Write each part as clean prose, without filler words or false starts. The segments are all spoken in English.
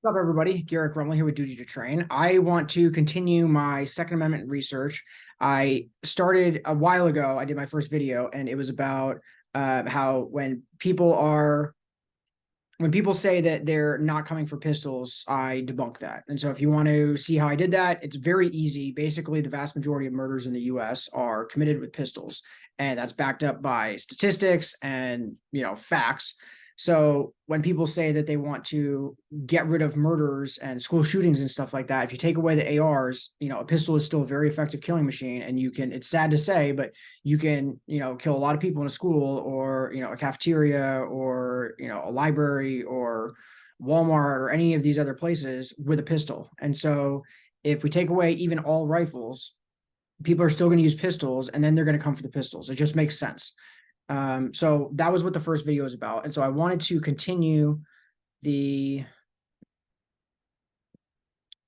What's up, everybody? Garrett Grumley here with Duty to Train. I want to continue my Second Amendment research. I started a while ago. I did my first video, and it was about how when people say that they're not coming for pistols, I debunk that. And so if you want to see how I did that, it's very easy. Basically, the vast majority of murders in the US are committed with pistols, and that's backed up by statistics and, facts. So when people say that they want to get rid of murders and school shootings and stuff like that, if you take away the ARs, a pistol is still a very effective killing machine. And it's sad to say, but you can, kill a lot of people in a school or, a cafeteria or, a library or Walmart or any of these other places with a pistol. And so if we take away even all rifles, people are still going to use pistols, and then they're going to come for the pistols. It just makes sense. So that was what the first video was about. And so I wanted to continue the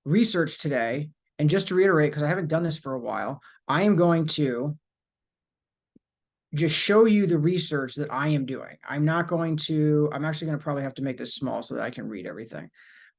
research today. And just to reiterate, because I haven't done this for a while, I am going to just show you the research that I am doing. I'm actually going to probably have to make this small so that I can read everything.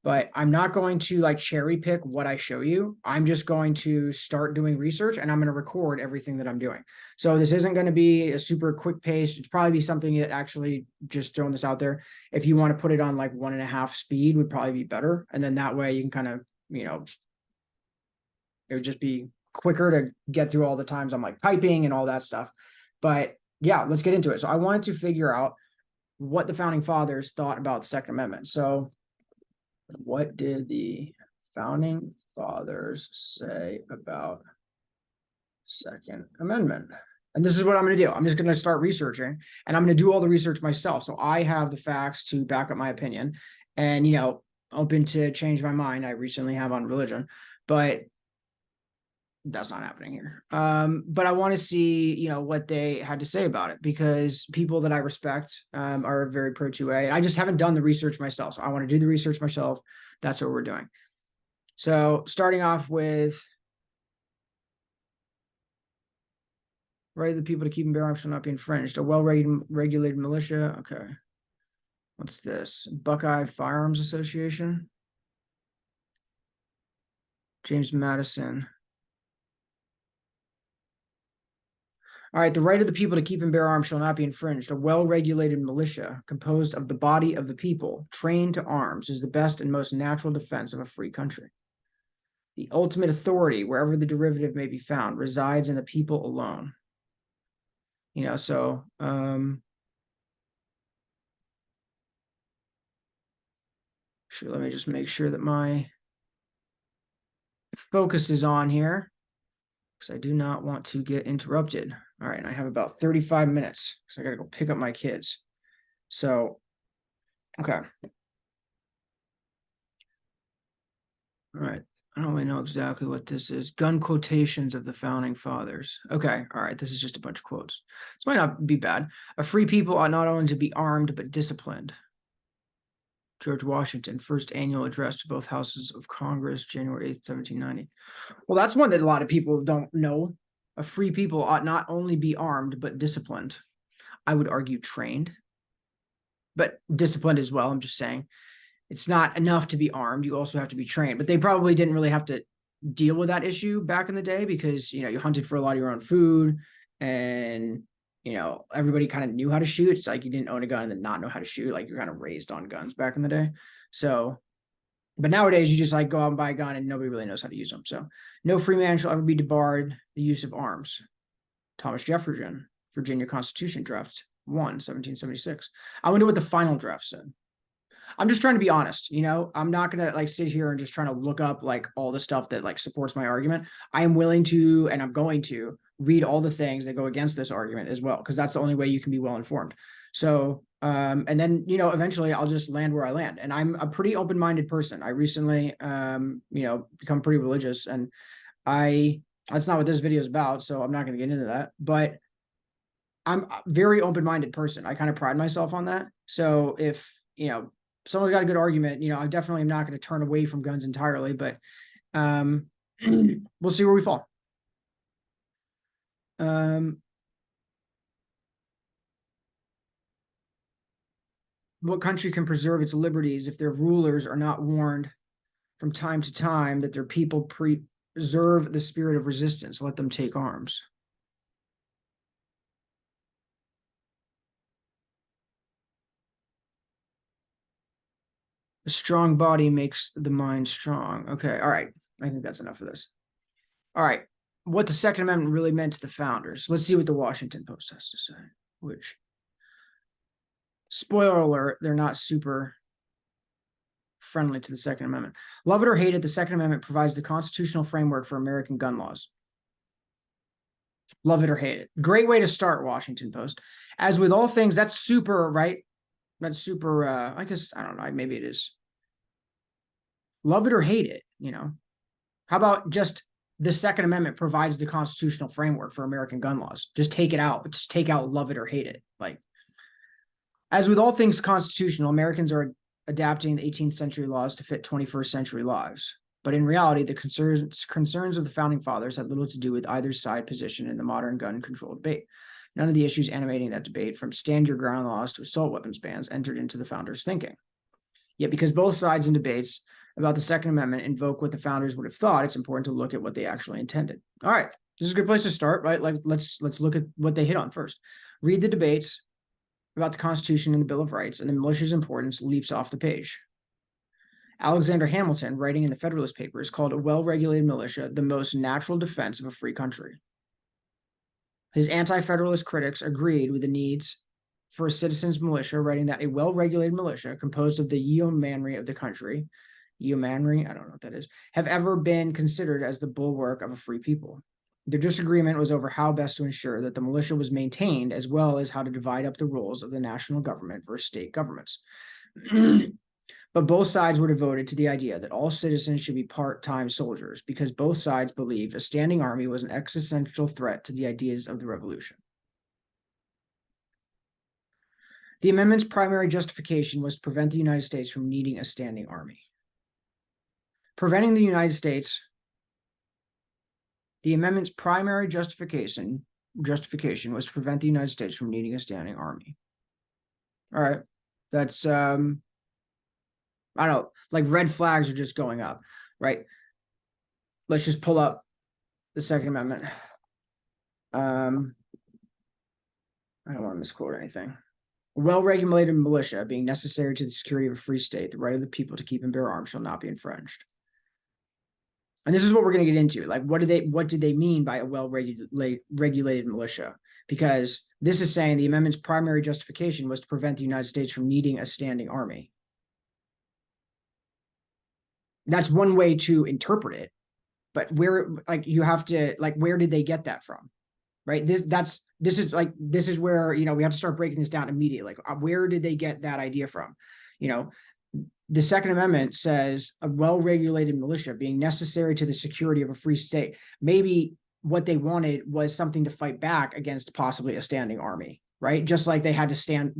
But I'm not going to cherry pick what I show you. I'm just going to start doing research, and I'm going to record everything that I'm doing. So this isn't going to be a super quick pace. It's probably be something that, actually, just throwing this out there, if you want to put it on 1.5 speed, would probably be better. And then that way you can kind of, it would just be quicker to get through all the times I'm typing and all that stuff. But yeah, let's get into it. So I wanted to figure out what the founding fathers thought about the Second Amendment. So what did the founding fathers say about Second Amendment? And this is what I'm going to do. I'm just going to start researching, and I'm going to do all the research myself. So I have the facts to back up my opinion, and, open to change my mind. I recently have on religion, but that's not happening here. But I want to see, what they had to say about it, because people that I respect are very pro 2A. I just haven't done the research myself. So I want to do the research myself. That's what we're doing. So starting off with, right of the people to keep and bear arms shall not be infringed. A well-regulated militia. Okay. What's this? Buckeye Firearms Association. James Madison. All right, the right of the people to keep and bear arms shall not be infringed. A well-regulated militia composed of the body of the people, trained to arms, is the best and most natural defense of a free country. The ultimate authority, wherever the derivative may be found, resides in the people alone. Let me just make sure that my focus is on here, because I do not want to get interrupted. All right, and I have about 35 minutes because I got to go pick up my kids. So, okay. All right, I don't really know exactly what this is. Gun quotations of the founding fathers. Okay, all right, this is just a bunch of quotes. This might not be bad. A free people ought not only to be armed, but disciplined. George Washington, first annual address to both houses of Congress, January 8th, 1790. Well, that's one that a lot of people don't know. A free people ought not only be armed, but disciplined. I would argue trained, but disciplined as well. I'm just saying it's not enough to be armed. You also have to be trained. But they probably didn't really have to deal with that issue back in the day, because, you hunted for a lot of your own food, and, everybody kind of knew how to shoot. It's like you didn't own a gun and then not know how to shoot. You're kind of raised on guns back in the day. So, but nowadays you just go out and buy a gun and nobody really knows how to use them. So no free man shall ever be debarred the use of arms. Thomas Jefferson, Virginia Constitution, draft 1, 1776. I wonder what the final draft said. I'm just trying to be honest, I'm not going to sit here and just trying to look up all the stuff that supports my argument. I am willing to, and I'm going to read all the things that go against this argument as well, because that's the only way you can be well informed. So, and then, eventually I'll just land where I land. And I'm a pretty open-minded person. I recently, become pretty religious, and that's not what this video is about, so I'm not going to get into that, but I'm a very open-minded person. I kind of pride myself on that. So if, someone's got a good argument, I definitely am not going to turn away from guns entirely, but we'll see where we fall. What country can preserve its liberties if their rulers are not warned from time to time that their people preserve the spirit of resistance? Let them take arms. A strong body makes the mind strong. Okay, all right. I think that's enough of this. All right. What the Second Amendment really meant to the founders. Let's see what the Washington Post has to say, which, spoiler alert, they're not super friendly to the Second Amendment. Love it or hate it, the Second Amendment provides the constitutional framework for American gun laws. Love it or hate it. Great way to start, Washington Post. As with all things, that's super, right? That's super, I guess, I don't know, maybe it is. Love it or hate it, you know? How about just the Second Amendment provides the constitutional framework for American gun laws? Just take it out. Just take out love it or hate it. Like, as with all things constitutional, Americans are adapting the 18th century laws to fit 21st century lives. But in reality, the concerns of the founding fathers had little to do with either side position in the modern gun control debate. None of the issues animating that debate, from stand your ground laws to assault weapons bans, entered into the founders' thinking. Yet, because both sides in debates about the Second Amendment invoke what the founders would have thought, it's important to look at what they actually intended. All right, this is a good place to start, right? Like, let's look at what they hit on first. Read the debates about the Constitution and the Bill of Rights, and the militia's importance leaps off the page. Alexander Hamilton, writing in the Federalist Papers, called a well-regulated militia the most natural defense of a free country. His anti-federalist critics agreed with the needs for a citizens' militia, writing that a well-regulated militia composed of the yeomanry of the country, yeomanry, I don't know what that is, have ever been considered as the bulwark of a free people. Their disagreement was over how best to ensure that the militia was maintained, as well as how to divide up the roles of the national government versus state governments. But both sides were devoted to the idea that all citizens should be part-time soldiers, because both sides believed a standing army was an existential threat to the ideas of the revolution. The amendment's primary justification was to prevent the United States from needing a standing army. Preventing the United States, the amendment's primary justification was to prevent the United States from needing a standing army. All right, that's I don't know, like red flags are just going up, right? Let's just pull up the Second Amendment. I don't want to misquote anything. A well-regulated militia being necessary to the security of a free state, the right of the people to keep and bear arms shall not be infringed. And this is what we're going to get into. Like, what did they mean by a well-regulated militia? Because this is saying the amendment's primary justification was to prevent the United States from needing a standing army. That's one way to interpret it, but where, like, you have to, like, where did they get that from, right? This is where, you know, we have to start breaking this down immediately. Like, where did they get that idea from? You know, the Second Amendment says a well-regulated militia being necessary to the security of a free state. Maybe what they wanted was something to fight back against possibly a standing army, right? Just like they had to stand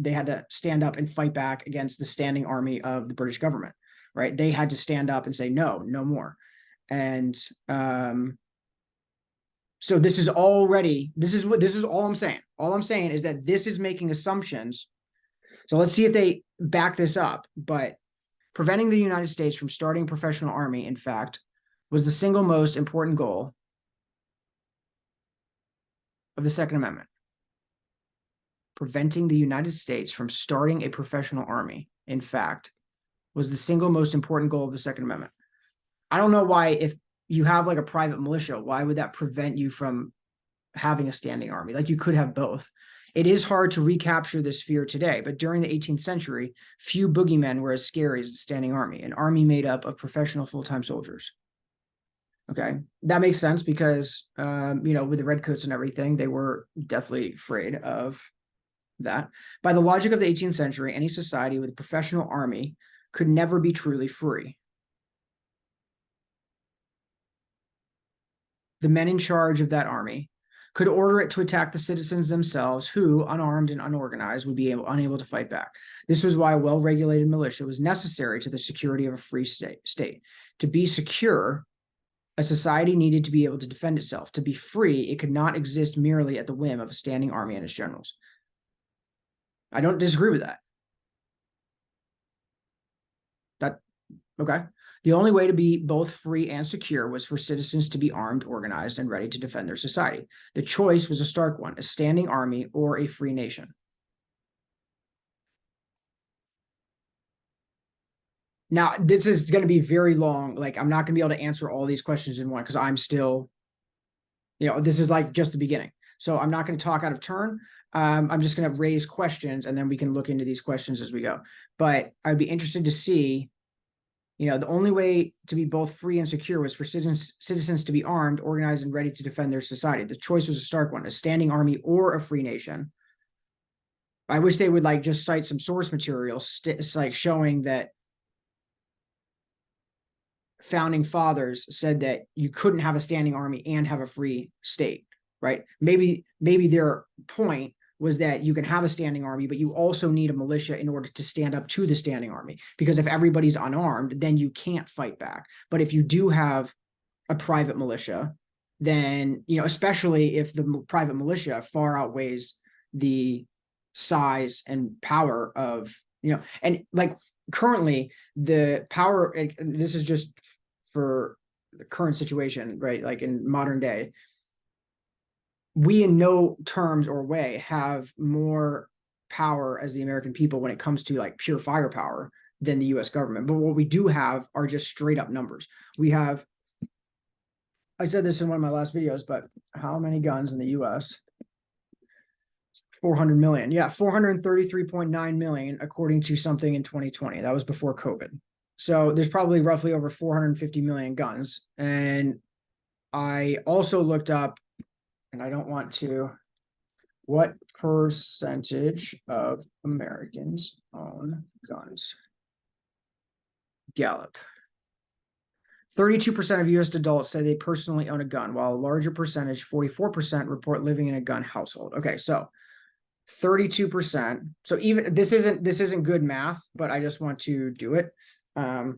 up and fight back against the standing army of the British government. Right, they had to stand up and say no more, and so this is all I'm saying. All I'm saying is that this is making assumptions. So let's see if they back this up. But preventing the United States from starting a professional army, in fact, was the single most important goal of the Second Amendment. Preventing the United States from starting a professional army, in fact, was the single most important goal of the Second Amendment. I don't know why, if you have like a private militia, why would that prevent you from having a standing army? Like, you could have both. It is hard to recapture this fear today, but during the 18th century, few boogeymen were as scary as the standing army, an army made up of professional full-time soldiers. Okay, that makes sense because, you know, with the redcoats and everything, they were deathly afraid of that. By the logic of the 18th century, any society with a professional army could never be truly free. The men in charge of that army could order it to attack the citizens themselves, who, unarmed and unorganized, would be unable to fight back. This was why a well-regulated militia was necessary to the security of a free state. To be secure, a society needed to be able to defend itself. To be free, it could not exist merely at the whim of a standing army and its generals. I don't disagree with that. Okay. The only way to be both free and secure was for citizens to be armed, organized, and ready to defend their society. The choice was a stark one, a standing army or a free nation. Now, this is going to be very long. Like, I'm not going to be able to answer all these questions in one because I'm still, this is like just the beginning. So I'm not going to talk out of turn. I'm just going to raise questions and then we can look into these questions as we go. But I'd be interested to see, the only way to be both free and secure was for citizens to be armed, organized, and ready to defend their society. The choice was a stark one, a standing army or a free nation. I wish they would like just cite some source material, like showing that founding fathers said that you couldn't have a standing army and have a free state, right? Maybe their point was that you can have a standing army, but you also need a militia in order to stand up to the standing army. Because if everybody's unarmed, then you can't fight back. But if you do have a private militia, then, especially if the private militia far outweighs the size and power of, and like currently the power, this is just for the current situation, right? Like in modern day, we in no terms or way have more power as the American people when it comes to like pure firepower than the US government. But what we do have are just straight up numbers. We have, I said this in one of my last videos, but how many guns in the US? 400 million. Yeah, 433.9 million, according to something in 2020. That was before COVID. So there's probably roughly over 450 million guns. And I also looked up, and I don't want to, what percentage of Americans own guns? Gallup. 32% of US adults say they personally own a gun, while a larger percentage, 44%, report living in a gun household. Okay, so 32%. So even this isn't good math, but I just want to do it. We're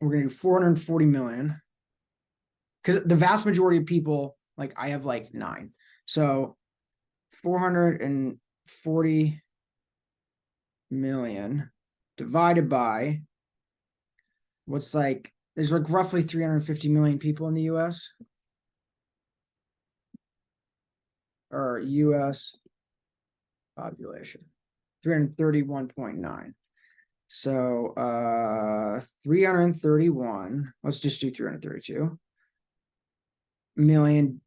gonna do 440 million because the vast majority of people, like I have like 9. So 440 million divided by what's like, there's like roughly 350 million people in the US or US population, 331.9. So 331, let's just do 332 million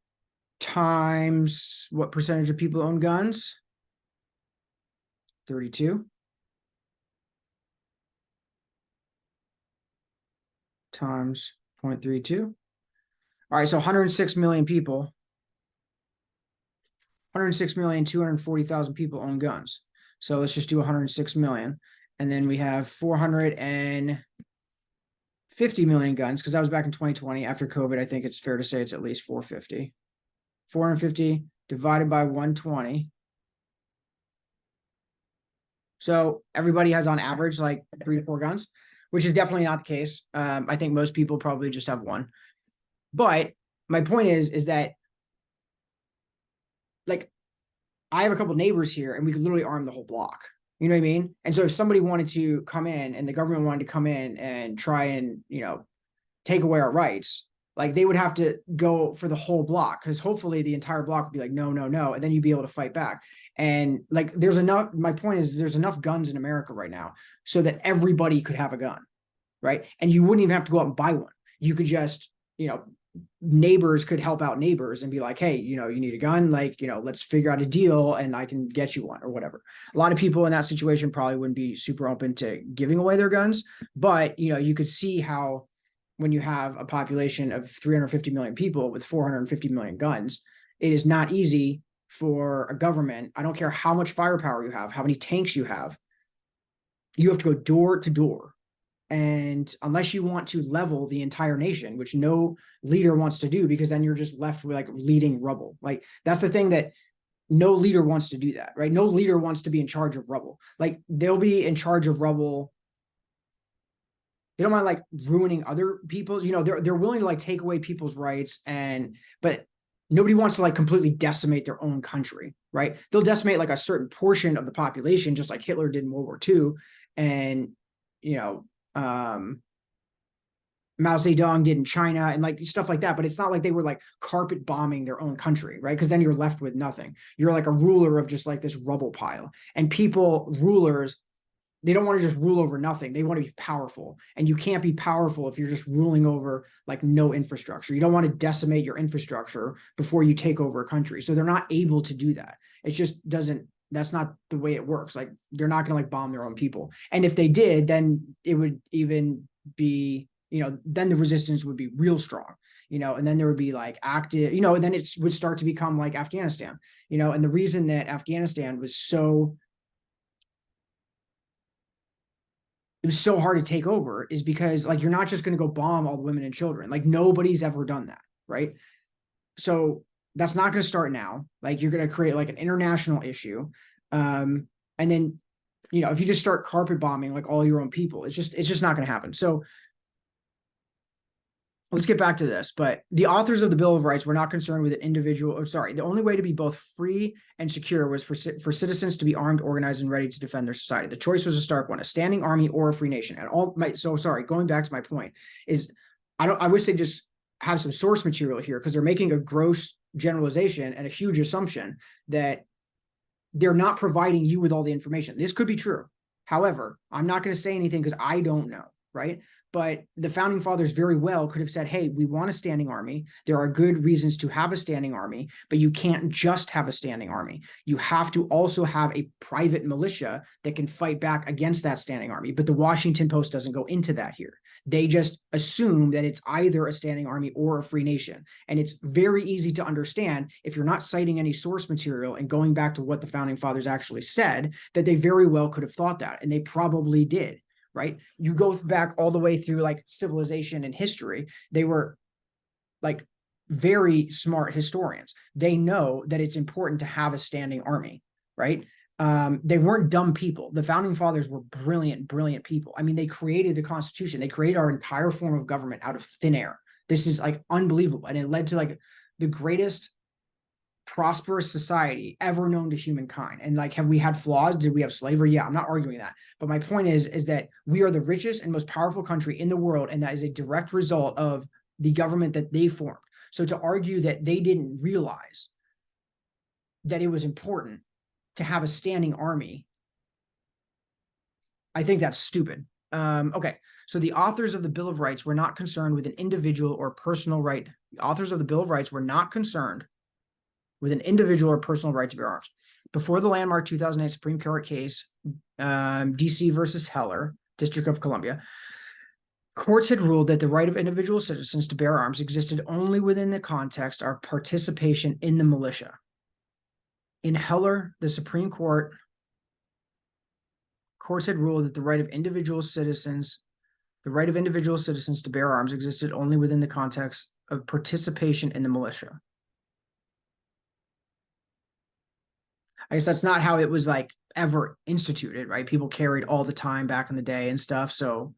times what percentage of people own guns? 32 times 0.32. All right, so 106 million people, 106,240,000 people own guns. So let's just do 106 million. And then we have 450 million guns, because that was back in 2020. After COVID, I think it's fair to say it's at least 450. 450 divided by 120. So everybody has on average like 3 to 4 guns, which is definitely not the case. I think most people probably just have 1. But my point is that like I have a couple neighbors here and we could literally arm the whole block. You know what I mean? And so if somebody wanted to come in and the government wanted to come in and try and, take away our rights, like they would have to go for the whole block, because hopefully the entire block would be like, no, no, no. And then you'd be able to fight back. And like, there's enough, my point is there's enough guns in America right now so that everybody could have a gun, right? And you wouldn't even have to go out and buy one. You could just, neighbors could help out neighbors and be like, hey, you need a gun, like, let's figure out a deal and I can get you one or whatever. A lot of people in that situation probably wouldn't be super open to giving away their guns, but you could see how when you have a population of 350 million people with 450 million guns, it is not easy for a government. I don't care how much firepower you have, how many tanks you have to go door to door. And unless you want to level the entire nation, which no leader wants to do, because then you're just left with like leading rubble. Like that's the thing, that no leader wants to do that, right? No leader wants to be in charge of rubble. Like they'll be in charge of rubble. They don't mind like ruining other people's, they're willing to like take away people's rights, but nobody wants to like completely decimate their own country, right? They'll decimate like a certain portion of the population, just like Hitler did in World War II. And, Mao Zedong did in China and like stuff like that. But it's not like they were like carpet bombing their own country, right? Because then you're left with nothing. You're like a ruler of just like this rubble pile. And people, rulers, they don't want to just rule over nothing. They want to be powerful. And you can't be powerful if you're just ruling over like no infrastructure. You don't want to decimate your infrastructure before you take over a country. So they're not able to do that. It just doesn't, that's not the way it works. Like they're not going to like bomb their own people. And if they did, then it would even be, then the resistance would be real strong, and then there would be like active, and then it would start to become like Afghanistan, and the reason that Afghanistan was so it was so hard to take over is because like you're not just going to go bomb all the women and children. Like nobody's ever done that, right? So that's not going to start now. Like you're going to create like an international issue, and then if you just start carpet bombing like all your own people, it's just not going to happen. So let's get back to this. But the authors of the Bill of Rights were not concerned with an individual. Or sorry, the only way to be both free and secure was for citizens to be armed, organized, and ready to defend their society. The choice was a stark one: a standing army or a free nation. And going back to my point is, I wish they just have some source material here because they're making a gross generalization and a huge assumption that they're not providing you with all the information. This could be true. However, I'm not going to say anything because I don't know, right? But the founding fathers very well could have said, hey, we want a standing army. There are good reasons to have a standing army, but you can't just have a standing army. You have to also have a private militia that can fight back against that standing army. But the Washington Post doesn't go into that here. They just assume that it's either a standing army or a free nation. And it's very easy to understand if you're not citing any source material and going back to what the founding fathers actually said, that they very well could have thought that, and they probably did. Right? You go back all the way through like civilization and history. They were like very smart historians. They know that it's important to have a standing army, right? They weren't dumb people. The founding fathers were brilliant, brilliant people. I mean, they created the Constitution. They created our entire form of government out of thin air. This is like unbelievable. And it led to like the greatest prosperous society ever known to humankind. And like, have we had flaws? Did we have slavery? Yeah, I'm not arguing that. But my point is that we are the richest and most powerful country in the world, and that is a direct result of the government that they formed. So to argue that they didn't realize that it was important to have a standing army, I think that's stupid. Okay, so the authors of the Bill of Rights were not concerned with an individual or personal right. The authors of the Bill of Rights were not concerned with an individual or personal right to bear arms. Before the landmark 2008 Supreme Court case, DC versus Heller, District of Columbia, courts had ruled that the right of individual citizens to bear arms existed only within the context of participation in the militia. In Heller, the Supreme Court courts had ruled that the right of individual citizens to bear arms existed only within the context of participation in the militia. I guess that's not how it was like ever instituted, right? People carried all the time back in the day and stuff. So,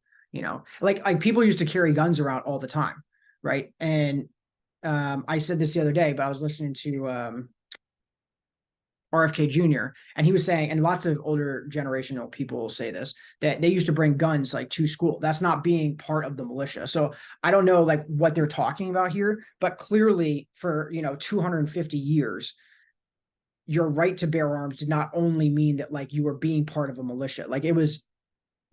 like people used to carry guns around all the time, right? And I said this the other day, but I was listening to RFK Jr. and he was saying, and lots of older generational people say this, that they used to bring guns like to school. That's not being part of the militia. So I don't know like what they're talking about here, but clearly for 250 years, your right to bear arms did not only mean that like you were being part of a militia. Like it was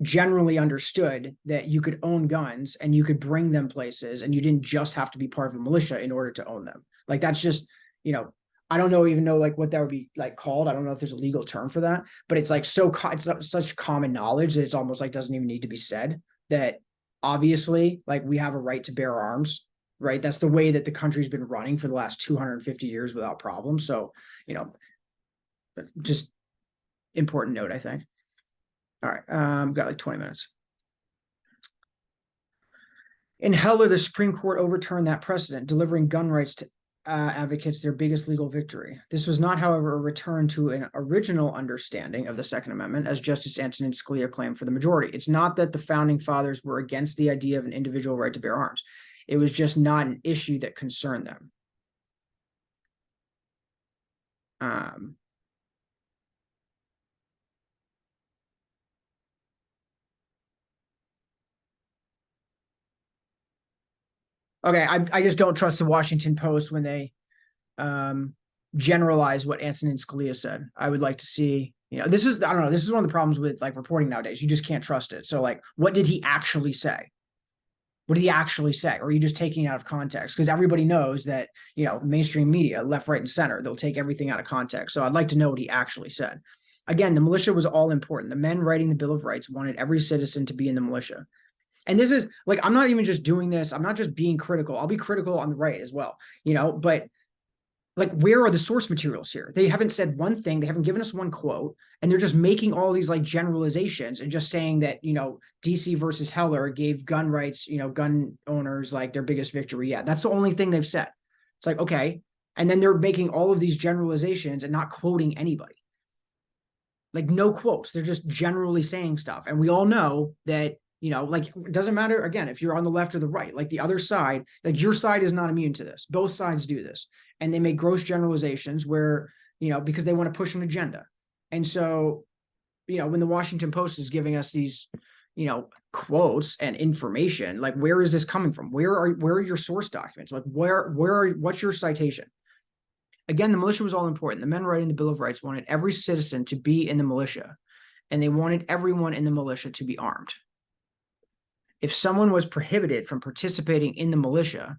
generally understood that you could own guns and you could bring them places, and you didn't just have to be part of a militia in order to own them. Like that's just, I don't even know like what that would be like called. I don't know if there's a legal term for that, but it's like it's such common knowledge that it's almost like doesn't even need to be said, that obviously like we have a right to bear arms, right? That's the way that the country's been running for the last 250 years without problem. So, just important note, I think. All right, got like 20 minutes. In Heller, the Supreme Court overturned that precedent, delivering gun rights to advocates their biggest legal victory. This was not, however, a return to an original understanding of the Second Amendment, as Justice Antonin Scalia claimed for the majority. It's not that the founding fathers were against the idea of an individual right to bear arms. It was just not an issue that concerned them. Okay, I just don't trust the Washington Post when they generalize what Antonin Scalia said. I would like to see, this is, I don't know, this is one of the problems with like reporting nowadays. You just can't trust it. So like, what did he actually say? What did he actually say? Or are you just taking it out of context? Because everybody knows that, mainstream media, left, right, and center, they'll take everything out of context. So I'd like to know what he actually said. Again, the militia was all important. The men writing the Bill of Rights wanted every citizen to be in the militia. And this is like, I'm not even just doing this. I'm not just being critical. I'll be critical on the right as well, but like, where are the source materials here? They haven't said one thing. They haven't given us one quote, and they're just making all these like generalizations and just saying that, DC versus Heller gave gun rights, gun owners like their biggest victory. Yeah, that's the only thing they've said. It's like, okay. And then they're making all of these generalizations and not quoting anybody. Like, no quotes. They're just generally saying stuff. And we all know that, like, it doesn't matter, again, if you're on the left or the right, like the other side, like your side is not immune to this. Both sides do this. And they make gross generalizations where, because they want to push an agenda. And so, when the Washington Post is giving us these, quotes and information, like, where is this coming from? Where are your source documents? Like, what's your citation? Again, the militia was all important. The men writing the Bill of Rights wanted every citizen to be in the militia, and they wanted everyone in the militia to be armed. If someone was prohibited from participating in the militia,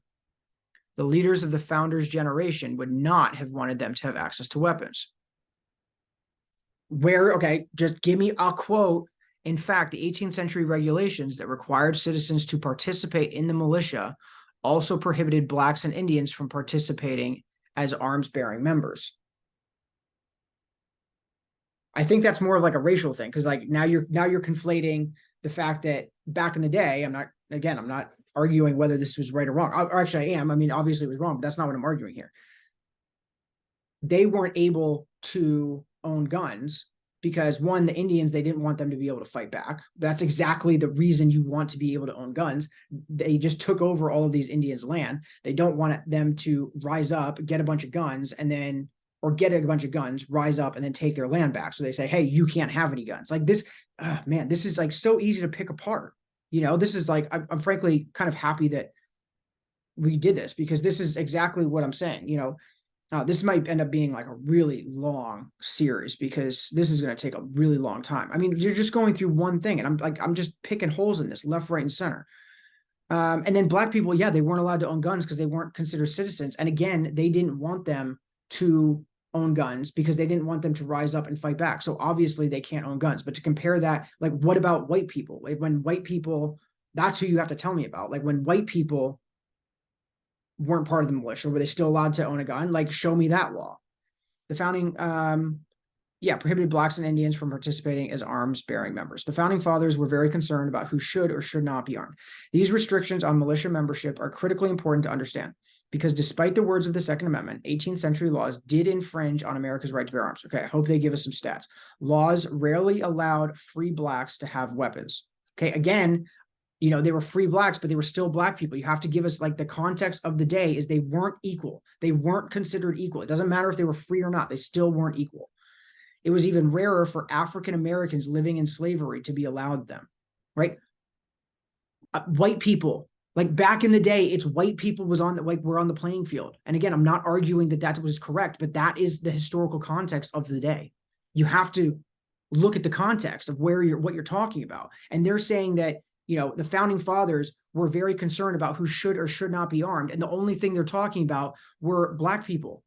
the leaders of the founders' generation would not have wanted them to have access to weapons. Okay, just give me a quote. In fact, the 18th century regulations that required citizens to participate in the militia also prohibited blacks and Indians from participating as arms-bearing members. I think that's more of like a racial thing, because like now you're conflating the fact that back in the day, I'm not arguing whether this was right or wrong. Or actually, I am. I mean, obviously it was wrong, but that's not what I'm arguing here. They weren't able to own guns because, one, the Indians, they didn't want them to be able to fight back. That's exactly the reason you want to be able to own guns. They just took over all of these Indians' land. They don't want them to rise up, get a bunch of guns, rise up, and then take their land back. So they say, hey, you can't have any guns. Like this, man, this is like so easy to pick apart. This is like, I'm frankly kind of happy that we did this, because this is exactly what I'm saying. This might end up being like a really long series, because this is going to take a really long time. I mean, you're just going through one thing, and I'm just picking holes in this left, right, and center. And then black people, yeah, they weren't allowed to own guns because they weren't considered citizens. And again, they didn't want them to own guns because they didn't want them to rise up and fight back. So obviously they can't own guns. But to compare that, like, what about white people? Like, when white people, that's who you have to tell me about. Like, when white people weren't part of the militia, were they still allowed to own a gun? Like, show me that law. The founding, prohibited blacks and Indians from participating as arms-bearing members. The founding fathers were very concerned about who should or should not be armed. These restrictions on militia membership are critically important to understand, because despite the words of the Second Amendment, 18th century laws did infringe on America's right to bear arms. Okay, I hope they give us some stats. Laws rarely allowed free blacks to have weapons. Okay, again, they were free blacks, but they were still black people. You have to give us like the context of the day is they weren't equal. They weren't considered equal. It doesn't matter if they were free or not. They still weren't equal. It was even rarer for African Americans living in slavery to be allowed them, right? White people, like back in the day, it's white people were on the playing field. And again, I'm not arguing that was correct, but that is the historical context of the day. You have to look at the context of what you're talking about. And they're saying that, the founding fathers were very concerned about who should or should not be armed. And the only thing they're talking about were black people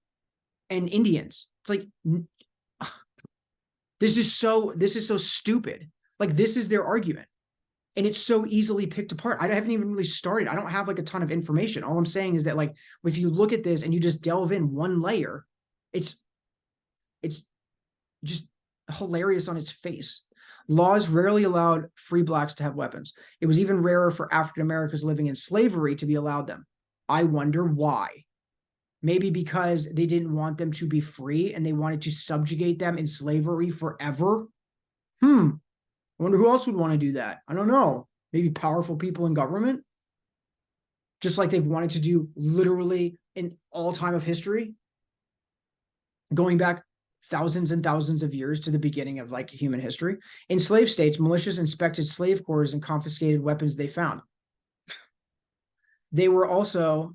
and Indians. It's like, this is so stupid. Like, this is their argument. And it's so easily picked apart. I haven't even really started. I don't have like a ton of information. All I'm saying is that, like, if you look at this and you just delve in one layer, it's just hilarious on its face. Laws rarely allowed free blacks to have weapons. It was even rarer for African Americans living in slavery to be allowed them. I wonder why. Maybe because they didn't want them to be free and they wanted to subjugate them in slavery forever. I wonder who else would want to do that. I don't know. Maybe powerful people in government, just like they've wanted to do literally in all time of history, going back thousands and thousands of years to the beginning of like human history. In slave states, militias inspected slave quarters and confiscated weapons they found. There were also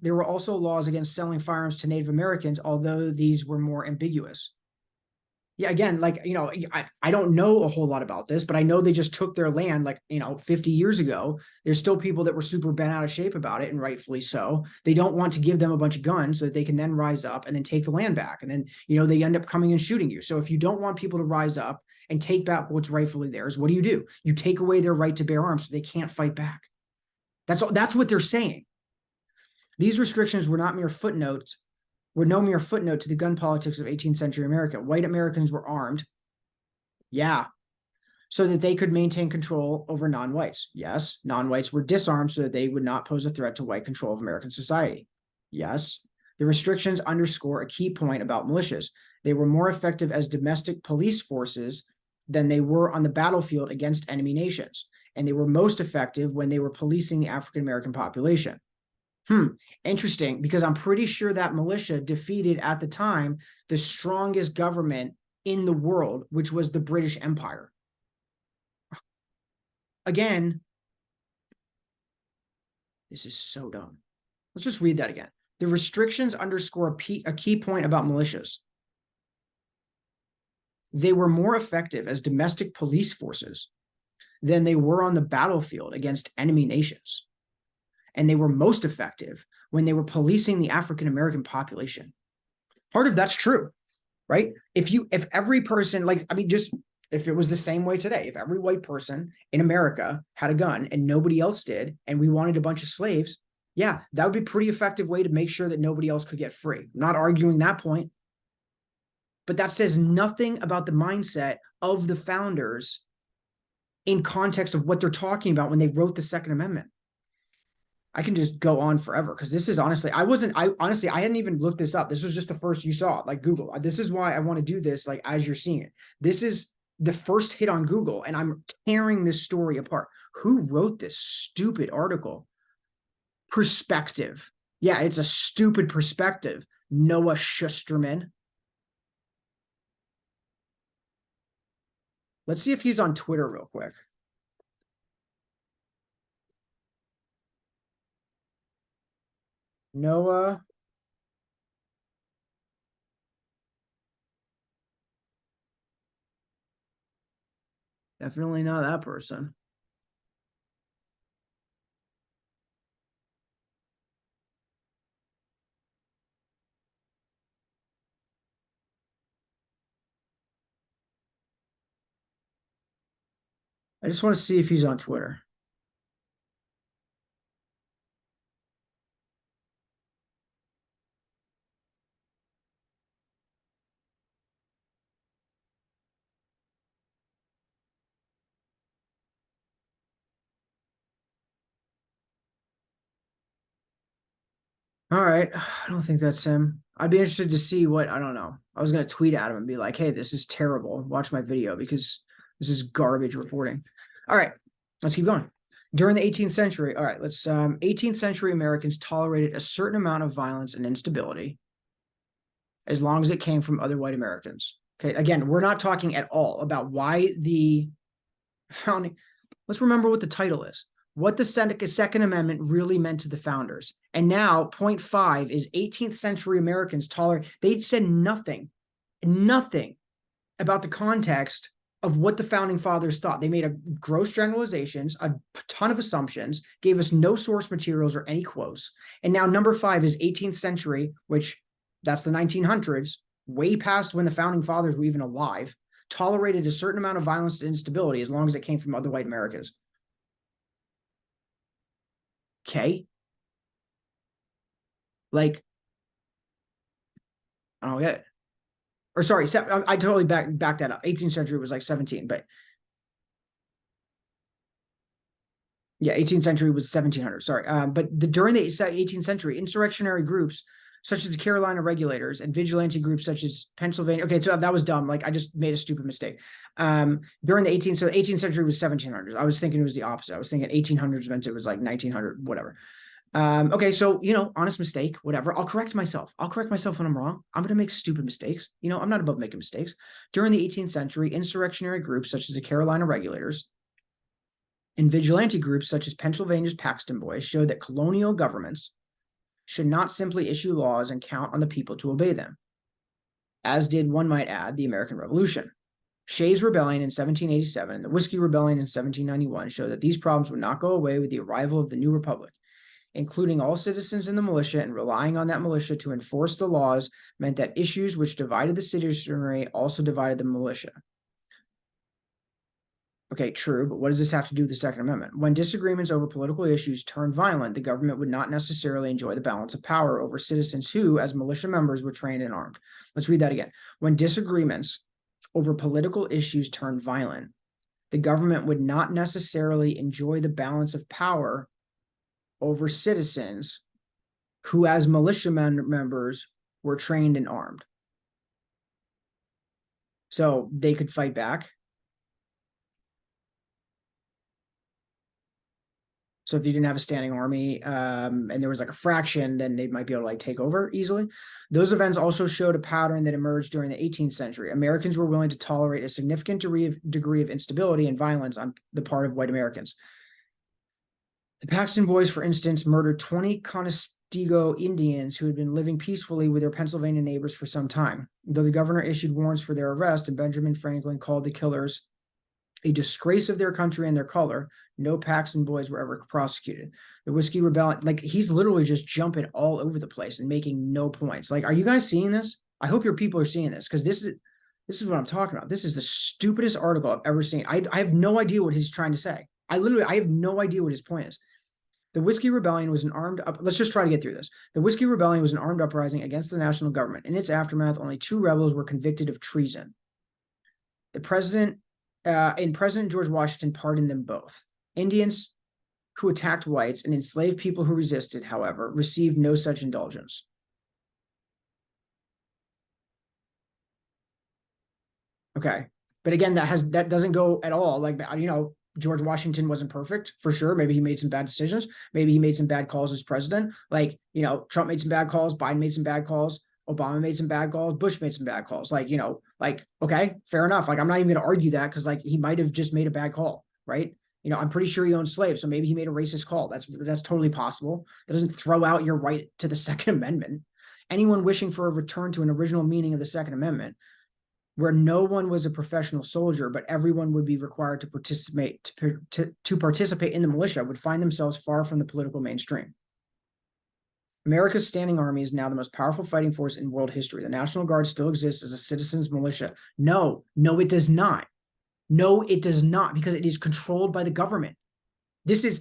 laws against selling firearms to Native Americans, although these were more ambiguous. Yeah, again, like, I don't know a whole lot about this, but I know they just took their land like, 50 years ago. There's still people that were super bent out of shape about it, and rightfully so. They don't want to give them a bunch of guns so that they can then rise up and then take the land back. And then, they end up coming and shooting you. So if you don't want people to rise up and take back what's rightfully theirs, what do? You take away their right to bear arms so they can't fight back. That's what they're saying. These restrictions were not mere footnotes were no mere footnote to the gun politics of 18th century America. White Americans were armed, yeah, so that they could maintain control over non-whites. Yes, non-whites were disarmed so that they would not pose a threat to white control of American society. Yes, the restrictions underscore a key point about militias. They were more effective as domestic police forces than they were on the battlefield against enemy nations, and they were most effective when they were policing the African American population. Interesting, because I'm pretty sure that militia defeated at the time the strongest government in the world, which was the British Empire. Again, this is so dumb. Let's just read that again. The restrictions underscore a key point about militias. They were more effective as domestic police forces than they were on the battlefield against enemy nations. And they were most effective when they were policing the African American population. Part of that's true, right? If every person, just if it was the same way today, if every white person in America had a gun and nobody else did, and we wanted a bunch of slaves, yeah, that would be a pretty effective way to make sure that nobody else could get free. I'm not arguing that point, but that says nothing about the mindset of the founders in context of what they're talking about when they wrote the Second Amendment. I can just go on forever because this is honestly, I hadn't even looked this up. This was just the first you saw, like Google. This is why I want to do this, like as you're seeing it. This is the first hit on Google, and I'm tearing this story apart. Who wrote this stupid article? Perspective. Yeah, it's a stupid perspective. Noah Schusterman. Let's see if he's on Twitter real quick. Noah. Definitely not that person. I just want to see if he's on Twitter. All right. I don't think that's him. I'd be interested to see what, I don't know. I was going to tweet at him and be like, hey, this is terrible. Watch my video because this is garbage reporting. All right. Let's keep going. During the 18th century, all right, 18th century Americans tolerated a certain amount of violence and instability as long as it came from other white Americans. Okay. Again, we're not talking at all about why the founding, let's remember what the title is. What the Second Amendment really meant to the founders. And now, point 5 is 18th century Americans tolerate. They said nothing about the context of what the founding fathers thought. They made a gross generalizations, a ton of assumptions, gave us no source materials or any quotes. And now number 5 is 18th century, which that's the 1900s, way past when the founding fathers were even alive, tolerated a certain amount of violence and instability as long as it came from other white Americans. Okay. Like, I don't get it. Or sorry, I totally back that up. 18th century was like 17, but yeah, 18th century was 1700. Sorry. But during the 18th century, insurrectionary groups such as the Carolina Regulators and vigilante groups such as Pennsylvania. Okay, so that was dumb. Like I just made a stupid mistake. During the 18th century was 1700s. I was thinking it was the opposite. I was thinking 1800s meant it was like 1900, whatever. Okay, so, honest mistake, whatever. I'll correct myself. I'll correct myself when I'm wrong. I'm going to make stupid mistakes. I'm not above making mistakes. During the 18th century, insurrectionary groups such as the Carolina Regulators And vigilante groups such as Pennsylvania's Paxton Boys showed that colonial governments should not simply issue laws and count on the people to obey them, as did, one might add, the American Revolution. Shays' Rebellion in 1787 and the Whiskey Rebellion in 1791 showed that these problems would not go away with the arrival of the new republic. Including all citizens in the militia and relying on that militia to enforce the laws meant that issues which divided the citizenry also divided the militia. Okay, true, but what does this have to do with the Second Amendment? When disagreements over political issues turned violent, the government would not necessarily enjoy the balance of power over citizens who, as militia members, were trained and armed. Let's read that again. When disagreements over political issues turned violent, the government would not necessarily enjoy the balance of power over citizens who, as militia members, were trained and armed. So they could fight back. So if you didn't have a standing army and there was like a fraction, then they might be able to like take over easily. Those events also showed a pattern that emerged during the 18th century. Americans were willing to tolerate a significant degree of instability and violence on the part of white Americans. The Paxton Boys, for instance, murdered 20 Conestoga Indians who had been living peacefully with their Pennsylvania neighbors for some time. Though the governor issued warrants for their arrest and Benjamin Franklin called the killers a disgrace of their country and their color, no Paxton Boys were ever prosecuted. The Whiskey Rebellion, like he's literally just jumping all over the place and making no points. Like, are you guys seeing this? I hope your people are seeing this, because this is what I'm talking about. This is the stupidest article I've ever seen. I have no idea what he's trying to say. I have no idea what his point is. The Whiskey Rebellion was an let's just try to get through this. The Whiskey Rebellion was an armed uprising against the national government. In its aftermath, only 2 rebels were convicted of treason. President George Washington pardoned them both. Indians who attacked whites and enslaved people who resisted, however, received no such indulgence. Okay. But again, that doesn't go at all. Like, George Washington wasn't perfect, for sure. Maybe he made some bad decisions. Maybe he made some bad calls as president. Like, Trump made some bad calls. Biden made some bad calls. Obama made some bad calls. Bush made some bad calls. Okay, fair enough. Like, I'm not even going to argue that, because he might have just made a bad call, right? I'm pretty sure he owned slaves, so maybe he made a racist call. That's totally possible. That doesn't throw out your right to the Second Amendment. Anyone wishing for a return to an original meaning of the Second Amendment, where no one was a professional soldier, but everyone would be required to participate in the militia, would find themselves far from the political mainstream. America's standing army is now the most powerful fighting force in world history. The National Guard still exists as a citizens' militia. No, it does not. No, it does not, because it is controlled by the government. This is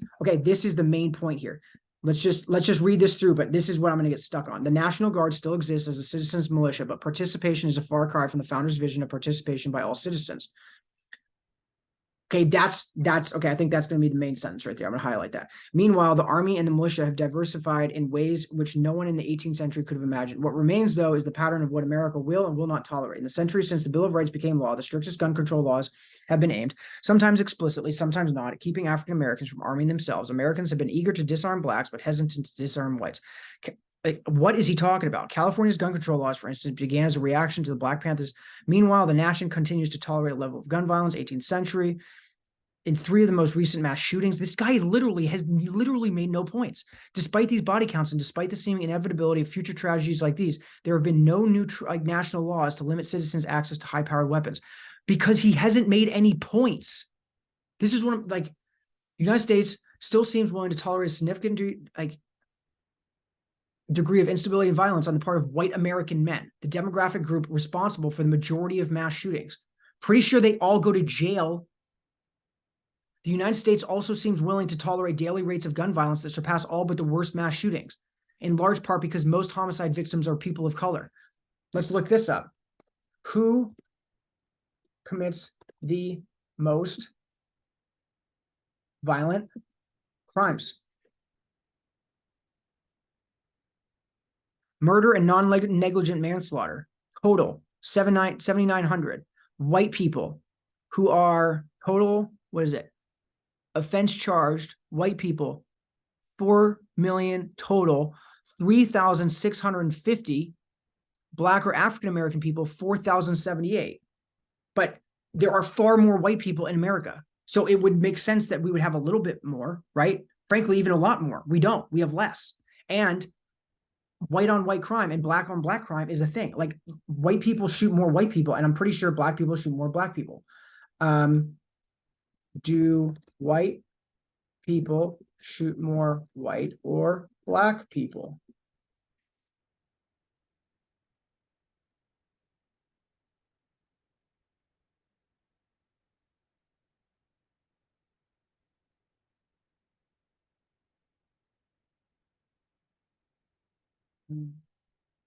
the main point here. Let's just read this through, but this is what I'm going to get stuck on. The National Guard still exists as a citizens' militia, but participation is a far cry from the founders' vision of participation by all citizens. Okay, that's okay. I think that's going to be the main sentence right there. I'm going to highlight that. Meanwhile, the army and the militia have diversified in ways which no one in the 18th century could have imagined. What remains, though, is the pattern of what America will and will not tolerate. In the centuries since the Bill of Rights became law, the strictest gun control laws have been aimed, sometimes explicitly, sometimes not, at keeping African Americans from arming themselves. Americans have been eager to disarm blacks, but hesitant to disarm whites. Like, what is he talking about? California's gun control laws, for instance, began as a reaction to the Black Panthers. Meanwhile, the nation continues to tolerate a level of gun violence, 18th century. In 3 of the most recent mass shootings, this guy has made no points. Despite these body counts and despite the seeming inevitability of future tragedies like these, there have been no new national laws to limit citizens' access to high-powered weapons, because he hasn't made any points. This is one of, United States still seems willing to tolerate a significant degree of instability and violence on the part of white American men, the demographic group responsible for the majority of mass shootings. Pretty sure they all go to jail. The United States also seems willing to tolerate daily rates of gun violence that surpass all but the worst mass shootings, in large part because most homicide victims are people of color. Let's look this up. Who commits the most violent crimes? Murder and non-negligent manslaughter, total 7,900. White people who are total, what is it? Offense charged, white people, 4 million total, 3,650. Black or African American people, 4,078. But there are far more white people in America. So it would make sense that we would have a little bit more, right? Frankly, even a lot more. We don't. We have less. And white on white crime and black on black crime is a thing. Like white people shoot more white people, and I'm pretty sure black people shoot more black people. Do white people shoot more white or black people?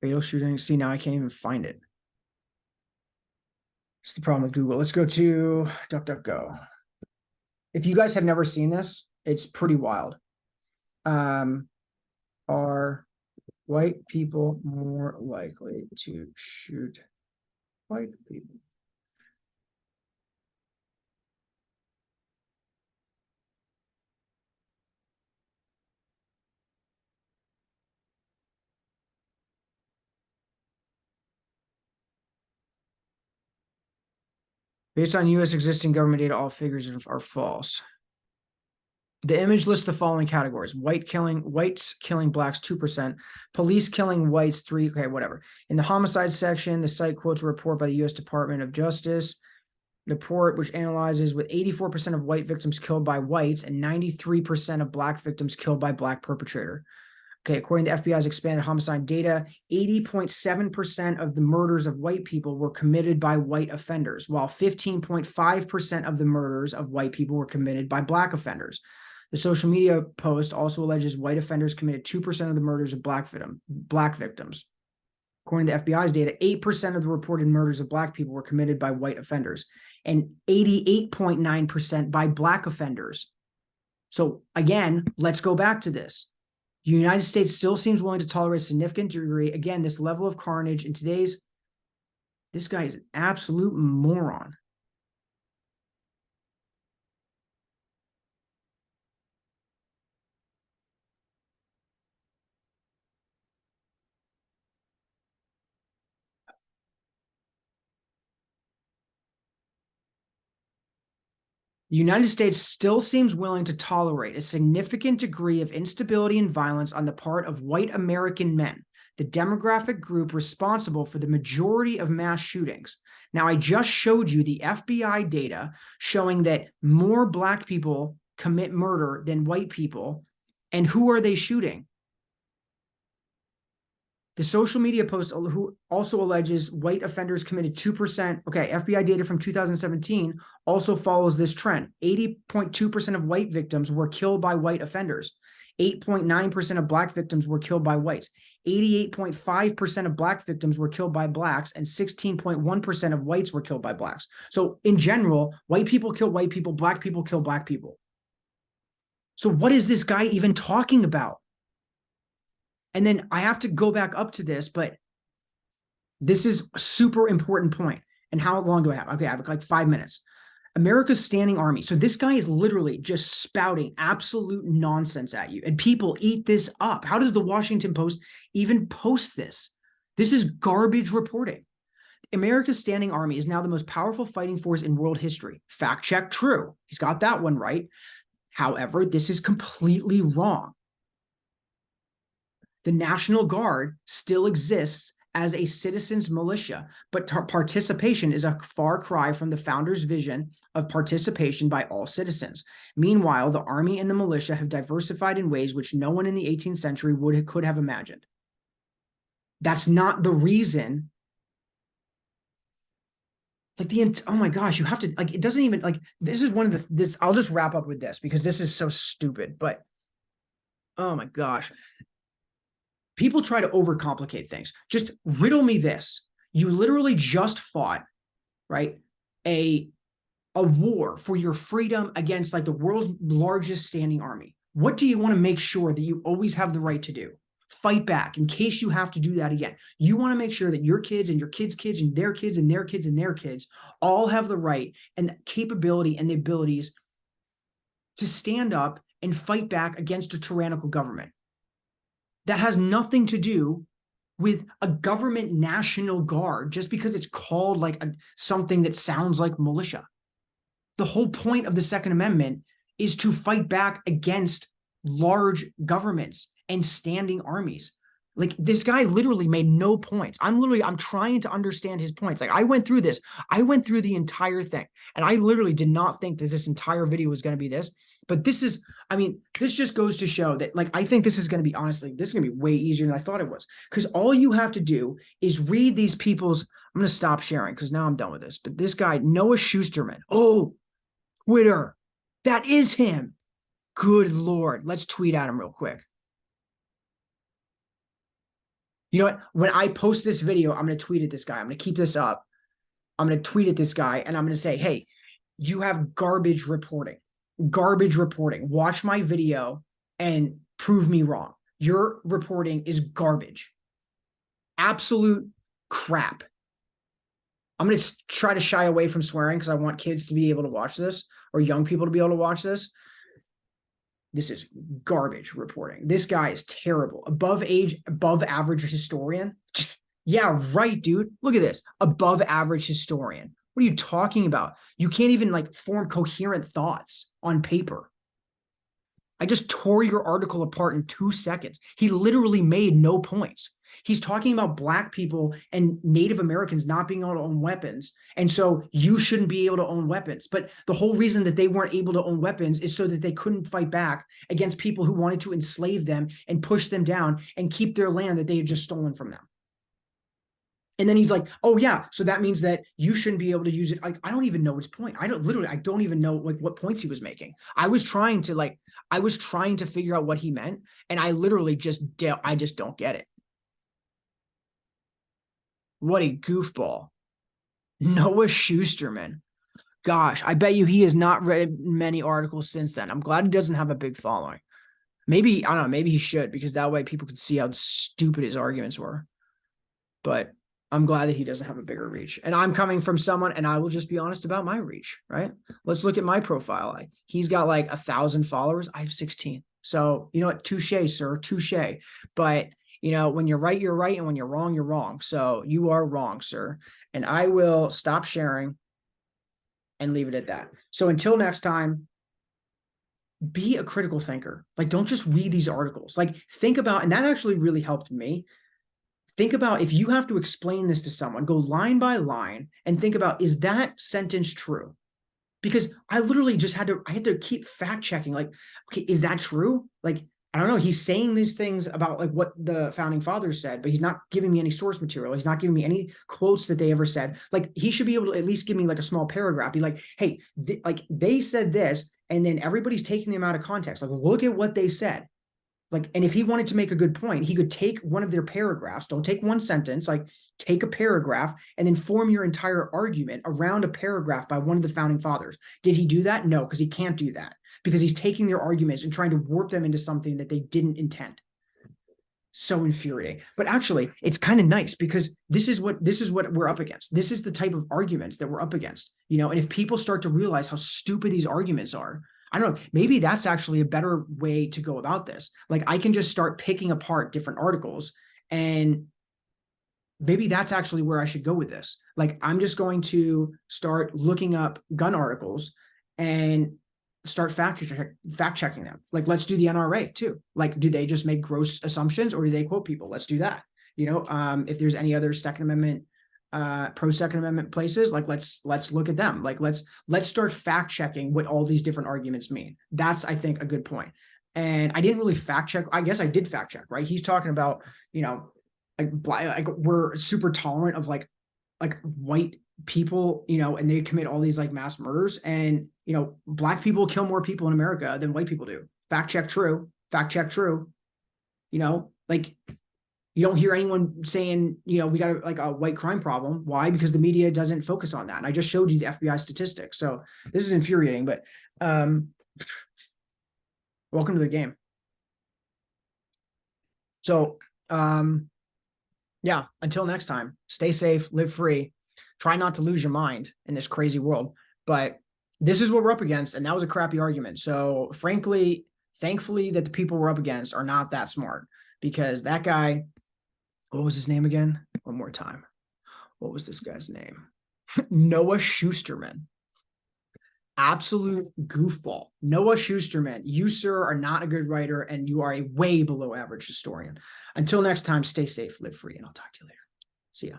Fatal shooting. See, now I can't even find it. It's the problem with Google. Let's go to DuckDuckGo. If you guys have never seen this, it's pretty wild. Are white people more likely to shoot white people? Based on U.S. existing government data, all figures are false. The image lists the following categories: whites killing blacks 2%, police killing whites 3%. Okay, whatever. In the homicide section, the site quotes a report by the U.S. Department of Justice, report which analyzes with 84% of white victims killed by whites and 93% of black victims killed by black perpetrator. Okay, according to FBI's expanded homicide data, 80.7% of the murders of white people were committed by white offenders, while 15.5% of the murders of white people were committed by black offenders. The social media post also alleges white offenders committed 2% of the murders of black victims. According to FBI's data, 8% of the reported murders of black people were committed by white offenders and 88.9% by black offenders. So again, let's go back to this. The United States still seems willing to tolerate a significant degree. Again, this level of carnage in today's, this guy is an absolute moron. The United States still seems willing to tolerate a significant degree of instability and violence on the part of white American men, the demographic group responsible for the majority of mass shootings. Now, I just showed you the FBI data showing that more black people commit murder than white people. And who are they shooting? The social media post who also alleges white offenders committed 2%. Okay, FBI data from 2017 also follows this trend. 80.2% of white victims were killed by white offenders. 8.9% of black victims were killed by whites. 88.5% of black victims were killed by blacks, and 16.1% of whites were killed by blacks. So in general, white people kill white people, black people kill black people. So what is this guy even talking about? And then I have to go back up to this, but this is a super important point. And how long do I have? Okay, I have like 5 minutes. America's standing army. So this guy is literally just spouting absolute nonsense at you, and people eat this up. How does the Washington Post even post this? This is garbage reporting. America's standing army is now the most powerful fighting force in world history. Fact check, true. He's got that one right. However, this is completely wrong. The National Guard still exists as a citizens' militia, but participation is a far cry from the founders' vision of participation by all citizens. Meanwhile, the army and the militia have diversified in ways which no one in the 18th century could have imagined. That's not the reason. Like oh my gosh, you have to, like, it doesn't even, like, this is one of this, I'll just wrap up with this because this is so stupid, but oh my gosh. People try to overcomplicate things. Just riddle me this. You literally just fought, right, a war for your freedom against like the world's largest standing army. What do you want to make sure that you always have the right to do? Fight back in case you have to do that again. You want to make sure that your kids and your kids' kids and their kids and their kids and their kids all have the right and the capability and the abilities to stand up and fight back against a tyrannical government. That has nothing to do with a government National Guard just because it's called like something that sounds like militia. The whole point of the Second Amendment is to fight back against large governments and standing armies. Like, this guy literally made no points. I'm trying to understand his points. Like, I went through this. I went through the entire thing. And I literally did not think that this entire video was going to be this. But this is, I mean, this just goes to show that, like, I think this is going to be, honestly, this is going to be way easier than I thought it was. Because all you have to do is read these people's, I'm going to stop sharing because now I'm done with this. But this guy, Noah Schusterman. Oh, Twitter. That is him. Good Lord. Let's tweet at him real quick. You know what? When I post this video, I'm going to tweet at this guy. I'm going to keep this up. I'm going to tweet at this guy and I'm going to say, hey, you have garbage reporting. Garbage reporting. Watch my video and prove me wrong. Your reporting is garbage. Absolute crap. I'm going to try to shy away from swearing because I want kids to be able to watch this, or young people to be able to watch this. This is garbage reporting. This guy is terrible. Above average historian. Yeah, right, dude. Look at this. Above average historian. What are you talking about? You can't even like form coherent thoughts on paper. I just tore your article apart in 2 seconds. He literally made no points. He's talking about Black people and Native Americans not being able to own weapons. And so you shouldn't be able to own weapons. But the whole reason that they weren't able to own weapons is so that they couldn't fight back against people who wanted to enslave them and push them down and keep their land that they had just stolen from them. And then he's like, oh yeah, so that means that you shouldn't be able to use it. Like, I don't even know his point. I don't even know like what points he was making. I was trying to figure out what he meant. And I literally just don't get it. What a goofball. Noah Schusterman. Gosh, I bet you he has not read many articles since then. I'm glad he doesn't have a big following. Maybe, I don't know, maybe he should, because that way people could see how stupid his arguments were. But I'm glad that he doesn't have a bigger reach. And I'm coming from someone, and I will just be honest about my reach, right? Let's look at my profile. He's got like 1,000 followers. I have 16. So, you know what? Touche, sir. Touche. But, you know, when you're right, you're right. And when you're wrong, you're wrong. So you are wrong, sir. And I will stop sharing and leave it at that. So until next time, be a critical thinker. Like, don't just read these articles. Like, think about, and that actually really helped me. Think about, if you have to explain this to someone, go line by line and think about, is that sentence true? Because I literally just had to keep fact checking. Like, okay, is that true? Like, I don't know. He's saying these things about like what the founding fathers said, but he's not giving me any source material. He's not giving me any quotes that they ever said. Like, he should be able to at least give me like a small paragraph. Be like, hey, like they said this, and then everybody's taking them out of context. Like, look at what they said. Like, and if he wanted to make a good point, he could take one of their paragraphs. Don't take one sentence, like take a paragraph and then form your entire argument around a paragraph by one of the founding fathers. Did he do that? No, because he can't do that, because he's taking their arguments and trying to warp them into something that they didn't intend. So infuriating. But actually, it's kind of nice, because this is what we're up against. This is the type of arguments that we're up against, you know. And if people start to realize how stupid these arguments are, I don't know, maybe that's actually a better way to go about this. Like, I can just start picking apart different articles, and maybe that's actually where I should go with this. Like, I'm just going to start looking up gun articles and start fact checking them. Like, let's do the NRA too. Like, do they just make gross assumptions, or do they quote people? Let's do that. You know, if there's any other Second Amendment, pro Second Amendment places, like let's look at them. Like, let's start fact checking what all these different arguments mean. That's, I think, a good point. And I didn't really fact check. I guess I did fact check, right? He's talking about, you know, like we're super tolerant of like white people, you know, and they commit all these like mass murders, and, you know, Black people kill more people in America than white people do. Fact check true. Fact check true. You know, like, you don't hear anyone saying, you know, we got like a white crime problem. Why? Because the media doesn't focus on that. And I just showed you the FBI statistics. So this is infuriating, but welcome to the game. So yeah, until next time, stay safe, live free, try not to lose your mind in this crazy world. But this is what we're up against, and that was a crappy argument. So frankly, thankfully that the people we're up against are not that smart, because that guy, what was his name again? One more time. What was this guy's name? Noah Schusterman. absolute goofball. Noah Schusterman, you, sir, are not a good writer, and you are a way below average historian. Until next time, stay safe, live free, and I'll talk to you later. See ya.